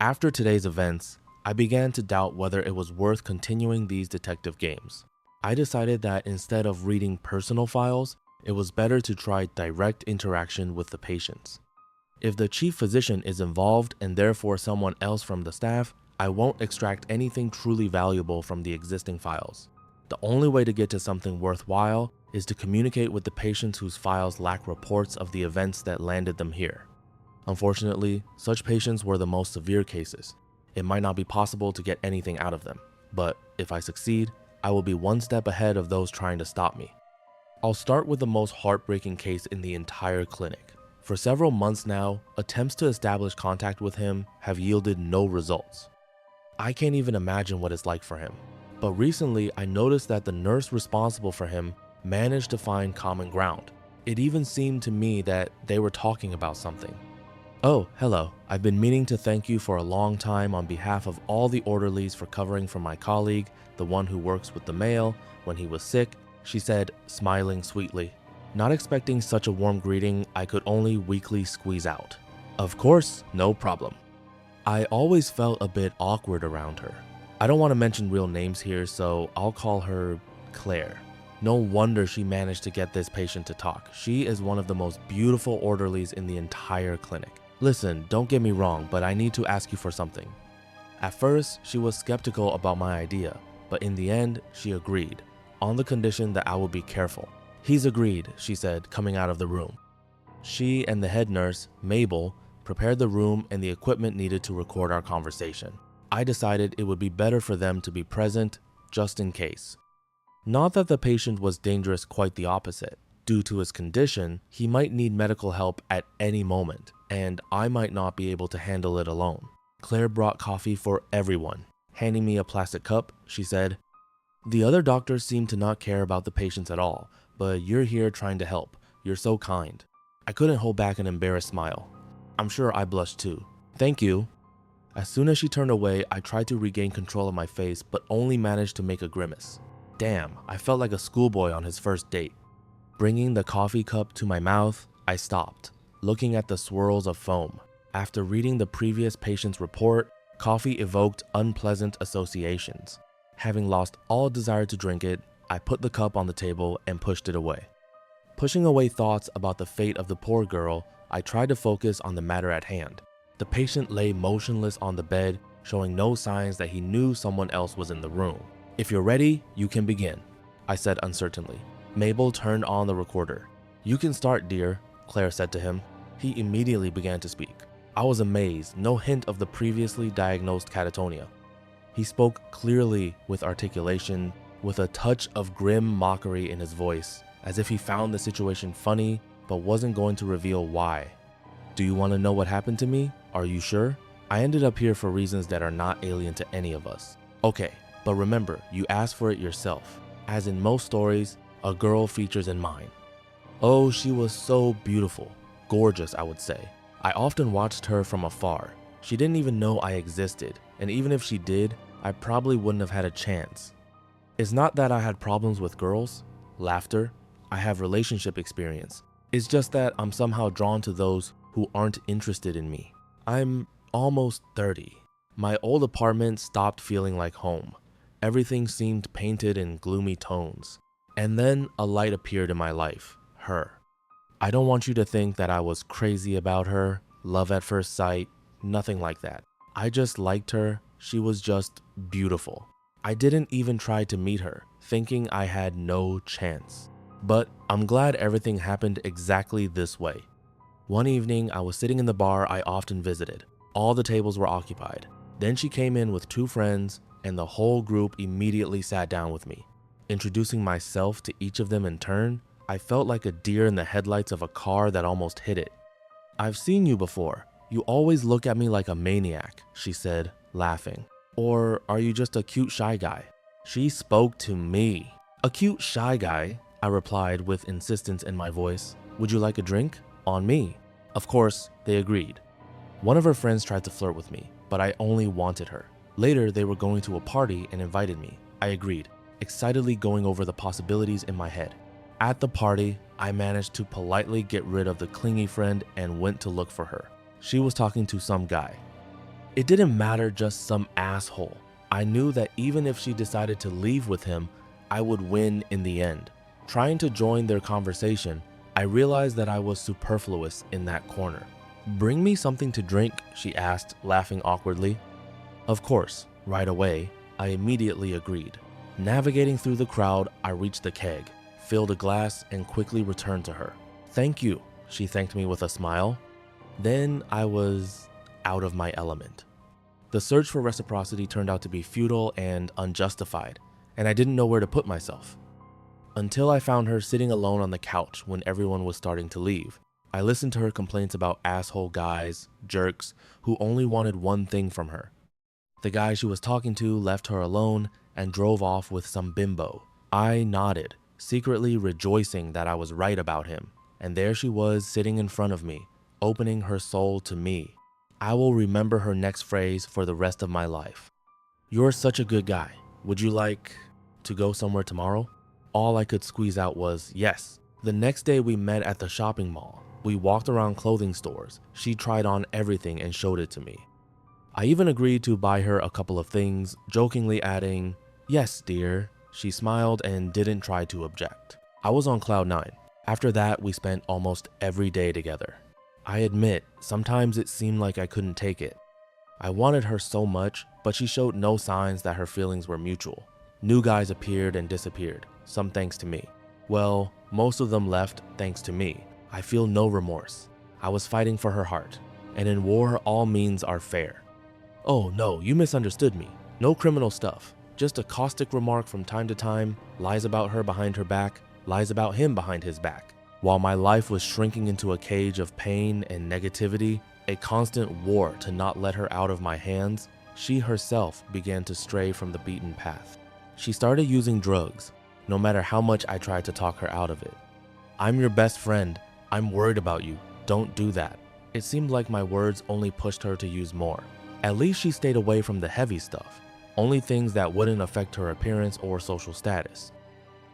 After today's events, I began to doubt whether it was worth continuing these detective games. I decided that instead of reading personal files, it was better to try direct interaction with the patients. If the chief physician is involved and therefore someone else from the staff, I won't extract anything truly valuable from the existing files. The only way to get to something worthwhile is to communicate with the patients whose files lack reports of the events that landed them here. Unfortunately, such patients were the most severe cases. It might not be possible to get anything out of them, but if I succeed, I will be one step ahead of those trying to stop me. I'll start with the most heartbreaking case in the entire clinic. For several months now, attempts to establish contact with him have yielded no results. I can't even imagine what it's like for him. But recently, I noticed that the nurse responsible for him managed to find common ground. It even seemed to me that they were talking about something. "Oh, hello. I've been meaning to thank you for a long time on behalf of all the orderlies for covering for my colleague, the one who works with the mail, when he was sick," she said, smiling sweetly. Not expecting such a warm greeting, I could only weakly squeeze out, "Of course, no problem." I always felt a bit awkward around her. I don't want to mention real names here, so I'll call her Claire. No wonder she managed to get this patient to talk. She is one of the most beautiful orderlies in the entire clinic. "Listen, don't get me wrong, but I need to ask you for something." At first, she was skeptical about my idea, but in the end, she agreed, on the condition that I would be careful. "He's agreed," she said, coming out of the room. She and the head nurse, Mabel, prepared the room and the equipment needed to record our conversation. I decided it would be better for them to be present, just in case. Not that the patient was dangerous, quite the opposite. Due to his condition, he might need medical help at any moment, and I might not be able to handle it alone. Claire brought coffee for everyone. Handing me a plastic cup, she said, "The other doctors seem to not care about the patients at all, but you're here trying to help. You're so kind." I couldn't hold back an embarrassed smile. I'm sure I blushed too. "Thank you." As soon as she turned away, I tried to regain control of my face, but only managed to make a grimace. Damn, I felt like a schoolboy on his first date. Bringing the coffee cup to my mouth, I stopped, looking at the swirls of foam. After reading the previous patient's report, coffee evoked unpleasant associations. Having lost all desire to drink it, I put the cup on the table and pushed it away. Pushing away thoughts about the fate of the poor girl, I tried to focus on the matter at hand. The patient lay motionless on the bed, showing no signs that he knew someone else was in the room. "If you're ready, you can begin," I said uncertainly. Mabel turned on the recorder. "You can start, dear," Claire said to him. He immediately began to speak. I was amazed, no hint of the previously diagnosed catatonia. He spoke clearly with articulation, with a touch of grim mockery in his voice, as if he found the situation funny but wasn't going to reveal why. "Do you want to know what happened to me? Are you sure? I ended up here for reasons that are not alien to any of us." "Okay, but remember, you asked for it yourself. As in most stories, a girl features in mine. Oh, she was so beautiful. Gorgeous, I would say. I often watched her from afar. She didn't even know I existed, and even if she did, I probably wouldn't have had a chance. It's not that I had problems with girls, laughter. I have relationship experience. It's just that I'm somehow drawn to those who aren't interested in me. I'm almost 30. My old apartment stopped feeling like home. Everything seemed painted in gloomy tones. And then a light appeared in my life, her. I don't want you to think that I was crazy about her, love at first sight, nothing like that. I just liked her. She was just beautiful. I didn't even try to meet her, thinking I had no chance. But I'm glad everything happened exactly this way. One evening, I was sitting in the bar I often visited. All the tables were occupied. Then she came in with 2 friends, and the whole group immediately sat down with me. Introducing myself to each of them in turn, I felt like a deer in the headlights of a car that almost hit it. "I've seen you before. You always look at me like a maniac," she said, laughing. "Or are you just a cute shy guy?" She spoke to me. "A cute shy guy," I replied with insistence in my voice. "Would you like a drink? On me." Of course, they agreed. One of her friends tried to flirt with me, but I only wanted her. Later, they were going to a party and invited me. I agreed, excitedly going over the possibilities in my head. At the party, I managed to politely get rid of the clingy friend and went to look for her. She was talking to some guy. It didn't matter just some asshole. I knew that even if she decided to leave with him, I would win in the end. Trying to join their conversation, I realized that I was superfluous in that corner. "Bring me something to drink," she asked, laughing awkwardly. Of course, right away, I immediately agreed. Navigating through the crowd, I reached the keg, filled a glass, and quickly returned to her. "Thank you," she thanked me with a smile. Then I was out of my element. The search for reciprocity turned out to be futile and unjustified, and I didn't know where to put myself. Until I found her sitting alone on the couch when everyone was starting to leave. I listened to her complaints about asshole guys, jerks, who only wanted one thing from her. The guy she was talking to left her alone and drove off with some bimbo. I nodded, secretly rejoicing that I was right about him, and there she was sitting in front of me, opening her soul to me. I will remember her next phrase for the rest of my life. "You're such a good guy. Would you like to go somewhere tomorrow?" All I could squeeze out was yes. The next day we met at the shopping mall. We walked around clothing stores. She tried on everything and showed it to me. I even agreed to buy her a couple of things, jokingly adding, "Yes, dear." She smiled and didn't try to object. I was on cloud 9. After that, we spent almost every day together. I admit, sometimes it seemed like I couldn't take it. I wanted her so much, but she showed no signs that her feelings were mutual. New guys appeared and disappeared, some thanks to me. Well, most of them left thanks to me. I feel no remorse. I was fighting for her heart, and in war, all means are fair. "Oh no, you misunderstood me. No criminal stuff. Just a caustic remark from time to time, lies about her behind her back, lies about him behind his back." While my life was shrinking into a cage of pain and negativity, a constant war to not let her out of my hands, she herself began to stray from the beaten path. She started using drugs, no matter how much I tried to talk her out of it. "I'm your best friend. I'm worried about you. Don't do that." It seemed like my words only pushed her to use more. At least she stayed away from the heavy stuff, only things that wouldn't affect her appearance or social status.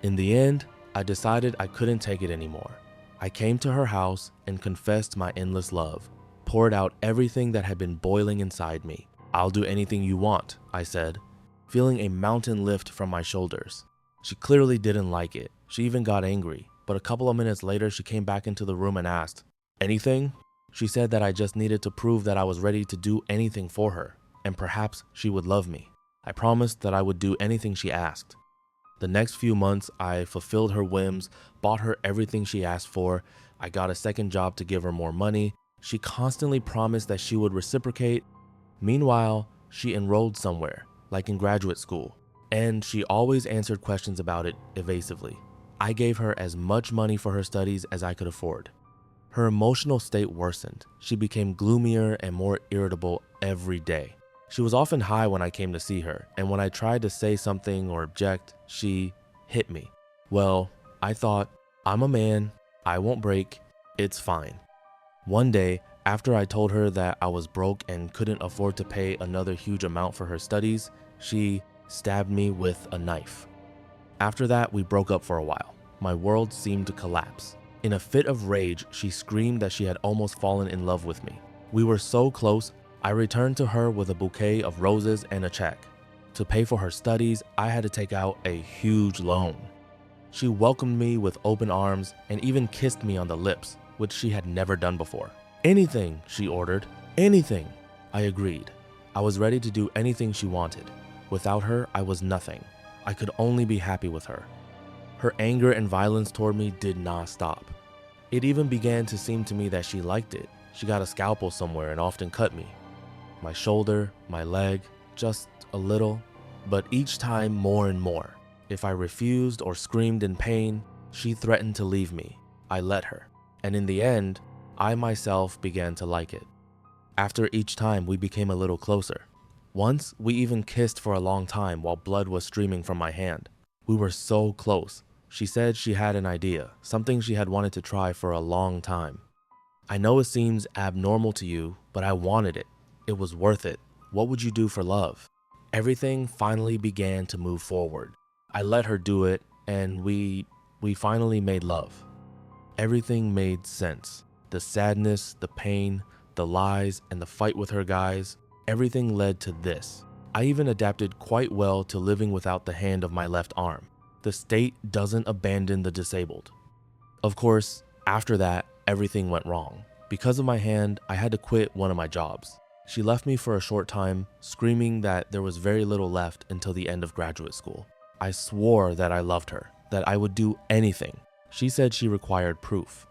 In the end, I decided I couldn't take it anymore. I came to her house and confessed my endless love, poured out everything that had been boiling inside me. "I'll do anything you want," I said, feeling a mountain lift from my shoulders. She clearly didn't like it. She even got angry, but a couple of minutes later she came back into the room and asked, "Anything?" She said that I just needed to prove that I was ready to do anything for her, and perhaps she would love me. I promised that I would do anything she asked. The next few months, I fulfilled her whims, bought her everything she asked for. I got a second job to give her more money. She constantly promised that she would reciprocate. Meanwhile, she enrolled somewhere, like in graduate school, and she always answered questions about it evasively. I gave her as much money for her studies as I could afford. Her emotional state worsened. She became gloomier and more irritable every day. She was often high when I came to see her, and when I tried to say something or object, she hit me. Well, I thought, I'm a man, I won't break, it's fine. One day, after I told her that I was broke and couldn't afford to pay another huge amount for her studies, she stabbed me with a knife. After that, we broke up for a while. My world seemed to collapse. In a fit of rage, she screamed that she had almost fallen in love with me. We were so close, I returned to her with a bouquet of roses and a check. To pay for her studies, I had to take out a huge loan. She welcomed me with open arms and even kissed me on the lips, which she had never done before. "Anything," she ordered. "Anything." I agreed. I was ready to do anything she wanted. Without her, I was nothing. I could only be happy with her. Her anger and violence toward me did not stop. It even began to seem to me that she liked it. She got a scalpel somewhere and often cut me. My shoulder, my leg, just a little, but each time more and more. If I refused or screamed in pain, she threatened to leave me. I let her, and in the end, I myself began to like it. After each time, we became a little closer. Once, we even kissed for a long time while blood was streaming from my hand. We were so close. She said she had an idea, something she had wanted to try for a long time. "I know it seems abnormal to you, but I wanted it. It was worth it. What would you do for love?" Everything finally began to move forward. I let her do it, and we finally made love. Everything made sense. The sadness, the pain, the lies, and the fight with her guys. everything led to this. I even adapted quite well to living without the hand of my left arm. The state doesn't abandon the disabled. Of course, after that, everything went wrong. Because of my hand, I had to quit one of my jobs. She left me for a short time, screaming that there was very little left until the end of graduate school. I swore that I loved her, that I would do anything. She said she required proof.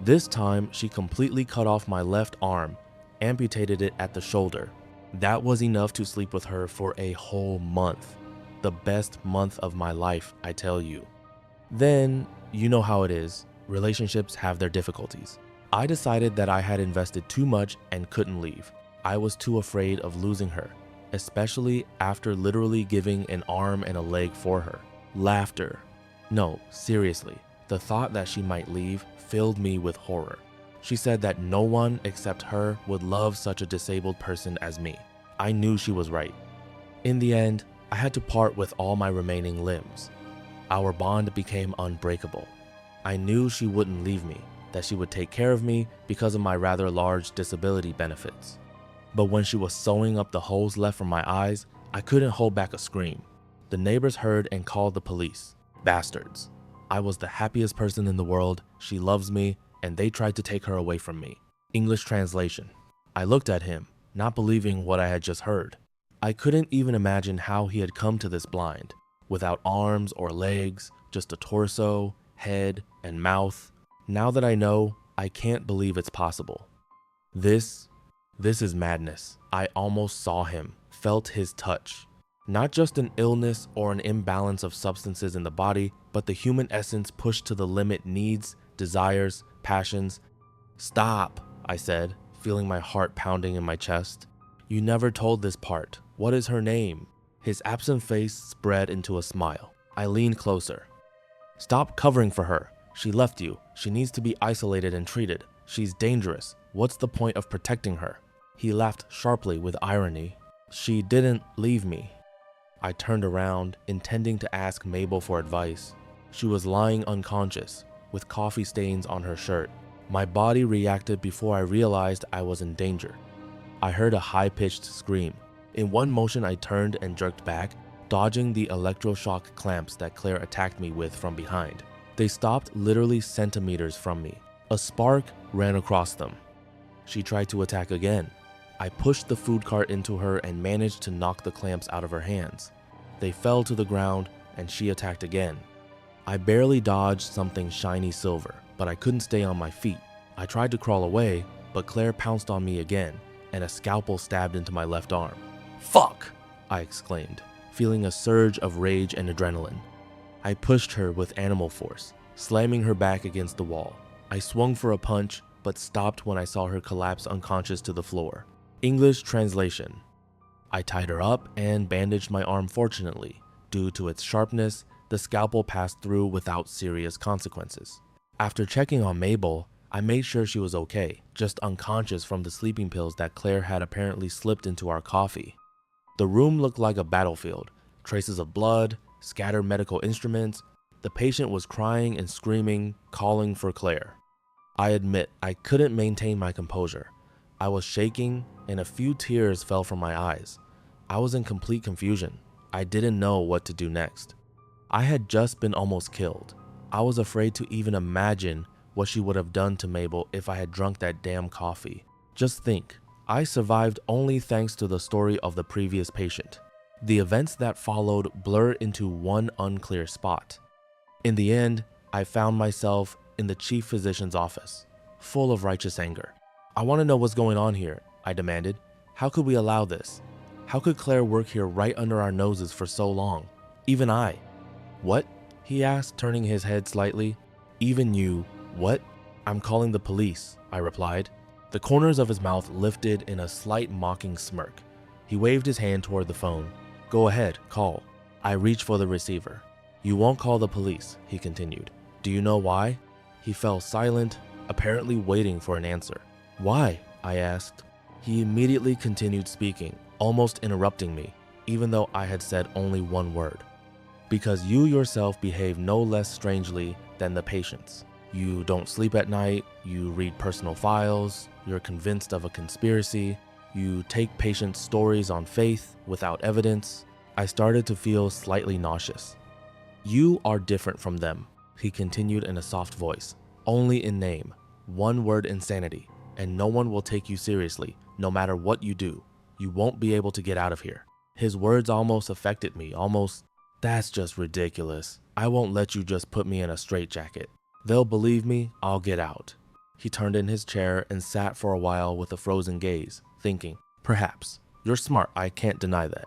This time, she completely cut off my left arm, amputated it at the shoulder. That was enough to sleep with her for a whole month. The best month of my life, I tell you. Then, you know how it is. Relationships have their difficulties. I decided that I had invested too much and couldn't leave. I was too afraid of losing her, especially after literally giving an arm and a leg for her. Laughter. No, seriously, the thought that she might leave filled me with horror. She said that no one except her would love such a disabled person as me. I knew she was right. In the end, I had to part with all my remaining limbs. Our bond became unbreakable. I knew she wouldn't leave me, that she would take care of me because of my rather large disability benefits. But when she was sewing up the holes left from my eyes, I couldn't hold back a scream. The neighbors heard and called the police. Bastards. I was the happiest person in the world, she loves me, and they tried to take her away from me. English translation. I looked at him, not believing what I had just heard. I couldn't even imagine how he had come to this blind, without arms or legs, just a torso, head, and mouth. Now that I know, I can't believe it's possible. This is madness. I almost saw him, felt his touch. Not just an illness or an imbalance of substances in the body, but the human essence pushed to the limit needs, desires, passions. Stop, I said, feeling my heart pounding in my chest. You never told this part. What is her name? His absent face spread into a smile. I leaned closer. Stop covering for her. She left you. She needs to be isolated and treated. She's dangerous. What's the point of protecting her? He laughed sharply with irony. She didn't leave me. I turned around, intending to ask Mabel for advice. She was lying unconscious, with coffee stains on her shirt. My body reacted before I realized I was in danger. I heard a high-pitched scream. In one motion, I turned and jerked back, dodging the electroshock clamps that Claire attacked me with from behind. They stopped literally centimeters from me. A spark ran across them. She tried to attack again. I pushed the food cart into her and managed to knock the clamps out of her hands. They fell to the ground and she attacked again. I barely dodged something shiny silver, but I couldn't stay on my feet. I tried to crawl away, but Claire pounced on me again, and a scalpel stabbed into my left arm. Fuck! I exclaimed, feeling a surge of rage and adrenaline. I pushed her with animal force, slamming her back against the wall. I swung for a punch, but stopped when I saw her collapse unconscious to the floor. English translation. I tied her up and bandaged my arm. Fortunately, due to its sharpness, the scalpel passed through without serious consequences. After checking on Mabel, I made sure she was okay, just unconscious from the sleeping pills that Claire had apparently slipped into our coffee. The room looked like a battlefield, traces of blood, scattered medical instruments. The patient was crying and screaming, calling for Claire. I admit I couldn't maintain my composure. I was shaking and a few tears fell from my eyes. I was in complete confusion. I didn't know what to do next. I had just been almost killed. I was afraid to even imagine what she would have done to Mabel if I had drunk that damn coffee. Just think, I survived only thanks to the story of the previous patient. The events that followed blurred into one unclear spot. In the end, I found myself in the chief physician's office, full of righteous anger. I want to know what's going on here, I demanded. How could we allow this? How could Claire work here right under our noses for so long? Even I. What? He asked, turning his head slightly. Even you, what? I'm calling the police, I replied. The corners of his mouth lifted in a slight mocking smirk. He waved his hand toward the phone. Go ahead, call. I reached for the receiver. You won't call the police, he continued. Do you know why? He fell silent, apparently waiting for an answer. Why? I asked. He immediately continued speaking, almost interrupting me, even though I had said only one word. Because you yourself behave no less strangely than the patients. You don't sleep at night, you read personal files, you're convinced of a conspiracy. You take patients' stories on faith without evidence. I started to feel slightly nauseous. You are different from them, he continued in a soft voice. Only in name. One word: insanity. And no one will take you seriously, no matter what you do. You won't be able to get out of here. His words almost affected me, almost. That's just ridiculous. I won't let you just put me in a straitjacket. They'll believe me, I'll get out. He turned in his chair and sat for a while with a frozen gaze, thinking, perhaps. You're smart, I can't deny that.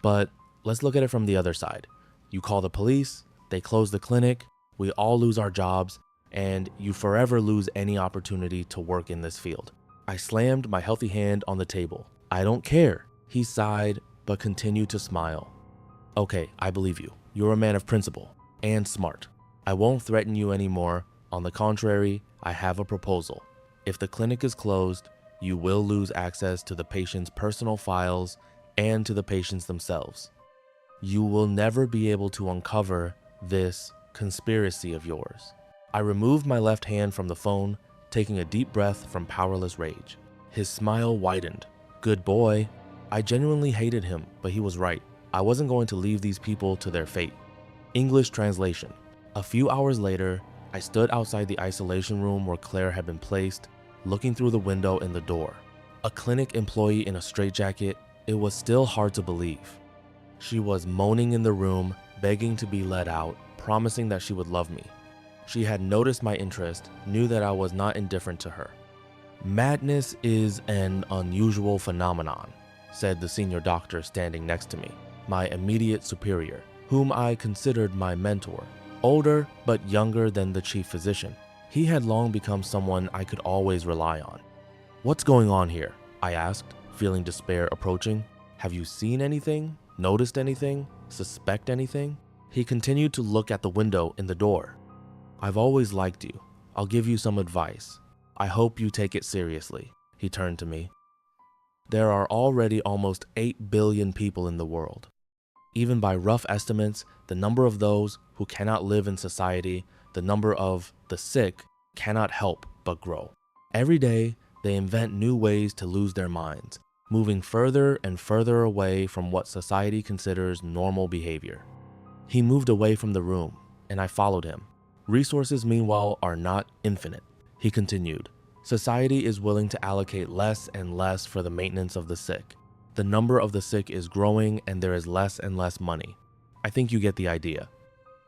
But let's look at it from the other side. You call the police, they close the clinic, we all lose our jobs, and you forever lose any opportunity to work in this field. I slammed my healthy hand on the table. I don't care. He sighed, but continued to smile. Okay, I believe you. You're a man of principle and smart. I won't threaten you anymore. On the contrary, I have a proposal. If the clinic is closed, you will lose access to the patient's personal files and to the patients themselves. You will never be able to uncover this conspiracy of yours. I removed my left hand from the phone, taking a deep breath from powerless rage. His smile widened. Good boy. I genuinely hated him, but he was right. I wasn't going to leave these people to their fate. English translation. A few hours later, I stood outside the isolation room where Claire had been placed, looking through the window in the door. A clinic employee in a straitjacket. It was still hard to believe. She was moaning in the room, begging to be let out, promising that she would love me. She had noticed my interest, knew that I was not indifferent to her. Madness is an unusual phenomenon, said the senior doctor standing next to me, my immediate superior, whom I considered my mentor, older but younger than the chief physician. He had long become someone I could always rely on. What's going on here? I asked, feeling despair approaching. Have you seen anything? Noticed anything? Suspect anything? He continued to look at the window in the door. I've always liked you. I'll give you some advice. I hope you take it seriously. He turned to me. There are already almost 8 billion people in the world. Even by rough estimates, the number of those who cannot live in society, the number of the sick, cannot help but grow. Every day, they invent new ways to lose their minds, moving further and further away from what society considers normal behavior. He moved away from the room, and I followed him. Resources, meanwhile, are not infinite. He continued. Society is willing to allocate less and less for the maintenance of the sick. The number of the sick is growing and there is less and less money. I think you get the idea.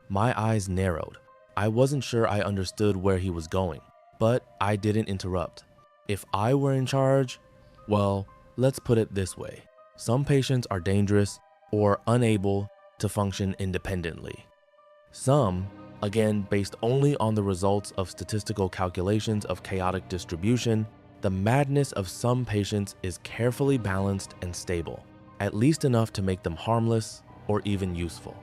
My eyes narrowed. I wasn't sure I understood where he was going, but I didn't interrupt. If I were in charge, well, let's put it this way. Some patients are dangerous or unable to function independently. Some, again, based only on the results of statistical calculations of chaotic distribution, the madness of some patients is carefully balanced and stable, at least enough to make them harmless or even useful.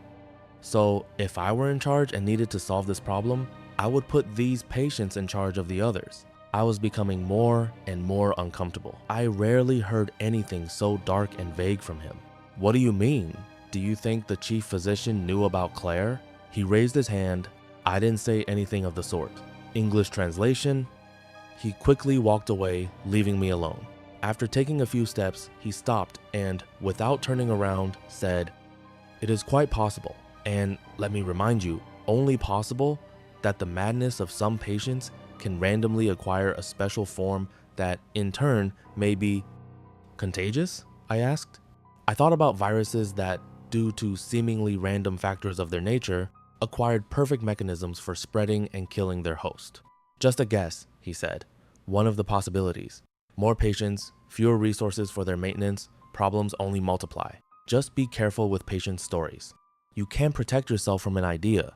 So if I were in charge and needed to solve this problem, I would put these patients in charge of the others. I was becoming more and more uncomfortable. I rarely heard anything so dark and vague from him. What do you mean? Do you think the chief physician knew about Claire? He raised his hand. I didn't say anything of the sort. English translation. He quickly walked away, leaving me alone. After taking a few steps, he stopped and, without turning around, said, "It is quite possible, and let me remind you, only possible, that the madness of some patients can randomly acquire a special form that, in turn, may be contagious?" I asked. I thought about viruses that, due to seemingly random factors of their nature, acquired perfect mechanisms for spreading and killing their host. Just a guess, he said. One of the possibilities. More patients, fewer resources for their maintenance, problems only multiply. Just be careful with patients' stories. You can't protect yourself from an idea.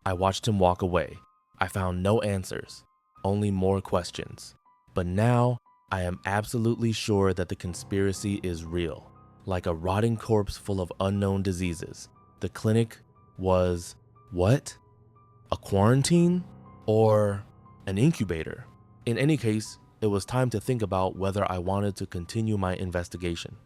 I watched him walk away. I found no answers, only more questions. But now, I am absolutely sure that the conspiracy is real. Like a rotting corpse full of unknown diseases, the clinic was, what? A quarantine? Or an incubator? In any case, it was time to think about whether I wanted to continue my investigation.